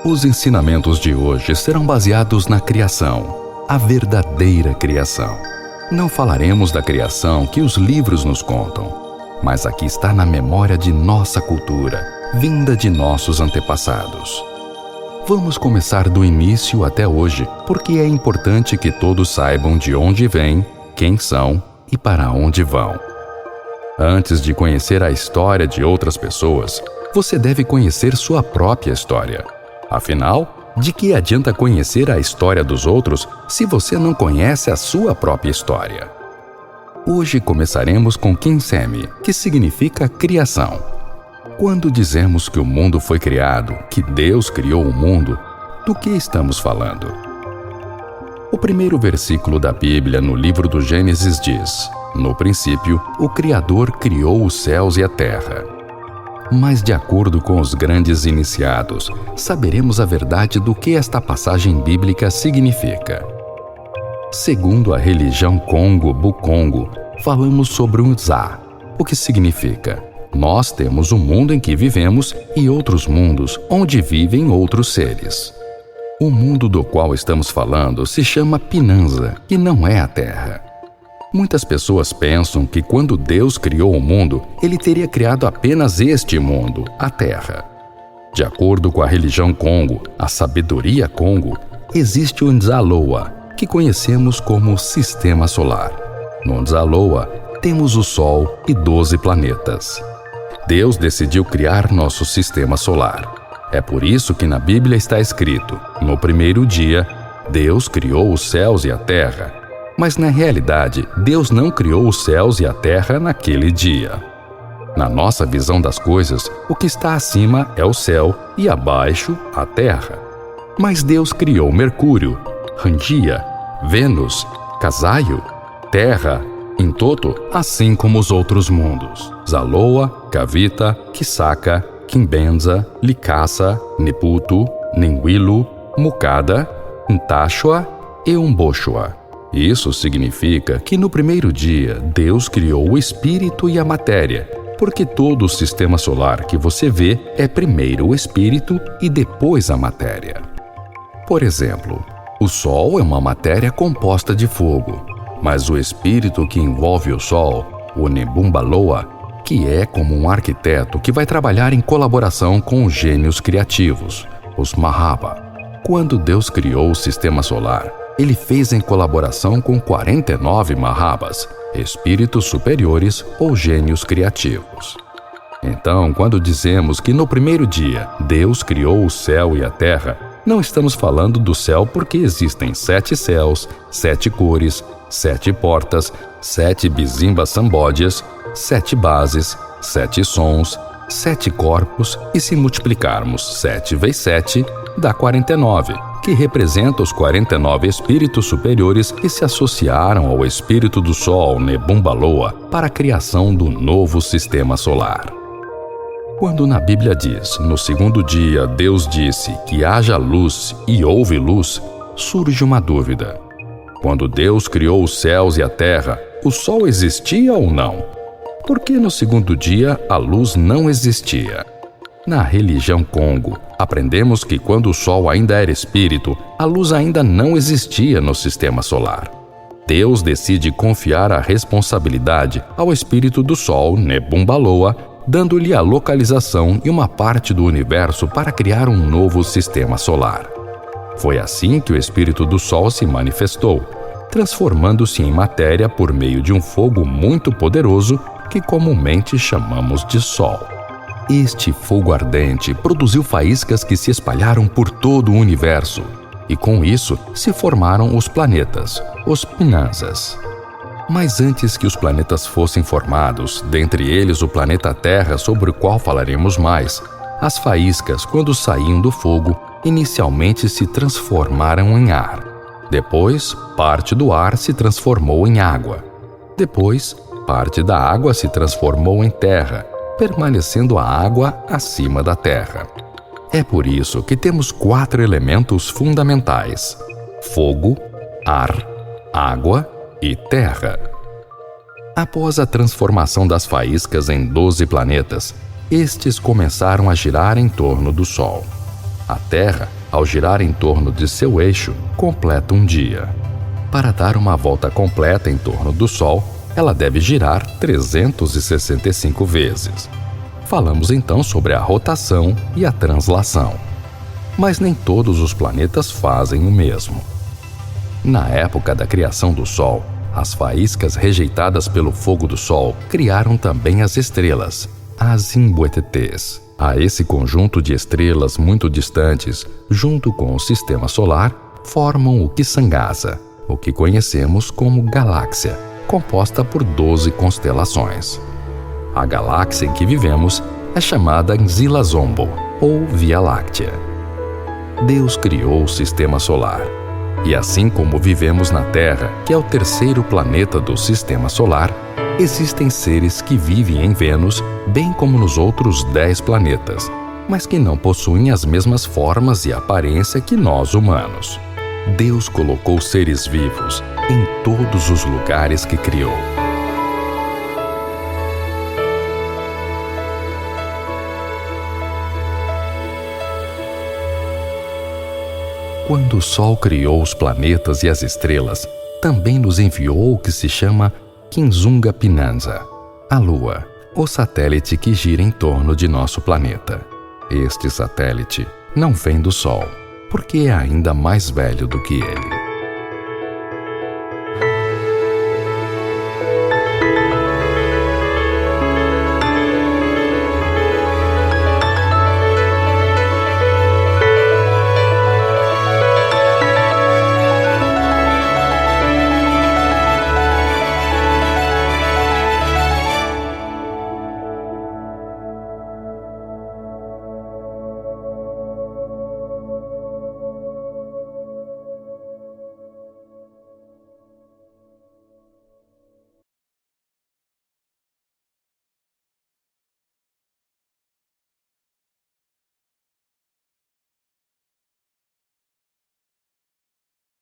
Os ensinamentos de hoje serão baseados na criação, a verdadeira criação. Não falaremos da criação que os livros nos contam, mas aqui está na memória de nossa cultura, vinda de nossos antepassados. Vamos começar do início até hoje, porque é importante que todos saibam de onde vêm, quem são e para onde vão. Antes de conhecer a história de outras pessoas, você deve conhecer sua própria história. Afinal, de que adianta conhecer a história dos outros se você não conhece a sua própria história? Hoje começaremos com Kinsemi, que significa criação. Quando dizemos que o mundo foi criado, que Deus criou o mundo, do que estamos falando? O primeiro versículo da Bíblia no livro do Gênesis diz: "No princípio, o Criador criou os céus e a terra." Mas, de acordo com os grandes iniciados, saberemos a verdade do que esta passagem bíblica significa. Segundo a religião Kongo-Bukongo, falamos sobre um Zá, o que significa: nós temos o mundo em que vivemos e outros mundos onde vivem outros seres. O mundo do qual estamos falando se chama Pinanza, que não é a Terra. Muitas pessoas pensam que quando Deus criou o mundo, Ele teria criado apenas este mundo, a Terra. De acordo com a religião Kongo, a sabedoria Kongo, existe o Nzaloa, que conhecemos como Sistema Solar. No Nzaloa, temos o Sol e 12 planetas. Deus decidiu criar nosso Sistema Solar. É por isso que na Bíblia está escrito: "No primeiro dia, Deus criou os céus e a terra." Mas na realidade, Deus não criou os céus e a terra naquele dia. Na nossa visão das coisas, o que está acima é o céu e abaixo a terra. Mas Deus criou Mercúrio, Randia, Vênus, Casaio, Terra, Entoto, assim como os outros mundos: Zaloa, Kavita, Kisaka, Kimbenza, Likasa, Neputu, Nenguilo, Mukada, Ntashua e Umboshua. Isso significa que no primeiro dia Deus criou o espírito e a matéria, porque todo o sistema solar que você vê é primeiro o espírito e depois a matéria. Por exemplo, o Sol é uma matéria composta de fogo, mas o espírito que envolve o Sol, o Nebumbaloa, que é como um arquiteto que vai trabalhar em colaboração com os gênios criativos, os Mahaba. Quando Deus criou o sistema solar, Ele fez em colaboração com 49 Mahabas, espíritos superiores ou gênios criativos. Então, quando dizemos que no primeiro dia Deus criou o céu e a terra, não estamos falando do céu porque existem 7 céus, 7 cores, 7 portas, 7 bizimbas sambódias, 7 bases, 7 sons, 7 corpos e se multiplicarmos 7 vezes 7, dá 49, que representa os 49 espíritos superiores que se associaram ao espírito do Sol, Nebumbaloa, para a criação do novo sistema solar. Quando na Bíblia diz: "No segundo dia Deus disse que haja luz e houve luz", surge uma dúvida. Quando Deus criou os céus e a terra, o Sol existia ou não? Por que no segundo dia a luz não existia? Na religião Kongo, aprendemos que quando o Sol ainda era espírito, a luz ainda não existia no sistema solar. Deus decide confiar a responsabilidade ao espírito do Sol, Nebumbaloa, dando-lhe a localização e uma parte do universo para criar um novo sistema solar. Foi assim que o espírito do Sol se manifestou, transformando-se em matéria por meio de um fogo muito poderoso que comumente chamamos de Sol. Este fogo ardente produziu faíscas que se espalharam por todo o universo, e com isso se formaram os planetas, os Pinanzas. Mas antes que os planetas fossem formados, dentre eles o planeta Terra, sobre o qual falaremos mais, as faíscas, quando saíam do fogo, inicialmente se transformaram em ar. Depois, parte do ar se transformou em água. Depois, parte da água se transformou em terra, permanecendo a água acima da terra. É por isso que temos 4 elementos fundamentais: fogo, ar, água e terra. Após a transformação das faíscas em 12 planetas, estes começaram a girar em torno do Sol. A Terra ao girar em torno de seu eixo, completa um dia. Para dar uma volta completa em torno do Sol, ela deve girar 365 vezes. Falamos então sobre a rotação e a translação. Mas nem todos os planetas fazem o mesmo. Na época da criação do Sol, as faíscas rejeitadas pelo fogo do Sol criaram também as estrelas, as Imbuetetês. A esse conjunto de estrelas muito distantes, junto com o Sistema Solar, formam o Kisangasa, o que conhecemos como galáxia, composta por 12 constelações. A galáxia em que vivemos é chamada Nzila-Zombo, ou Via Láctea. Deus criou o Sistema Solar. E assim como vivemos na Terra, que é o terceiro planeta do Sistema Solar, existem seres que vivem em Vênus, bem como nos outros 10 planetas, mas que não possuem as mesmas formas e aparência que nós humanos. Deus colocou seres vivos em todos os lugares que criou. Quando o Sol criou os planetas e as estrelas, também nos enviou o que se chama Kinzunga Pinanza, a Lua, o satélite que gira em torno de nosso planeta. Este satélite não vem do Sol, porque é ainda mais velho do que ele.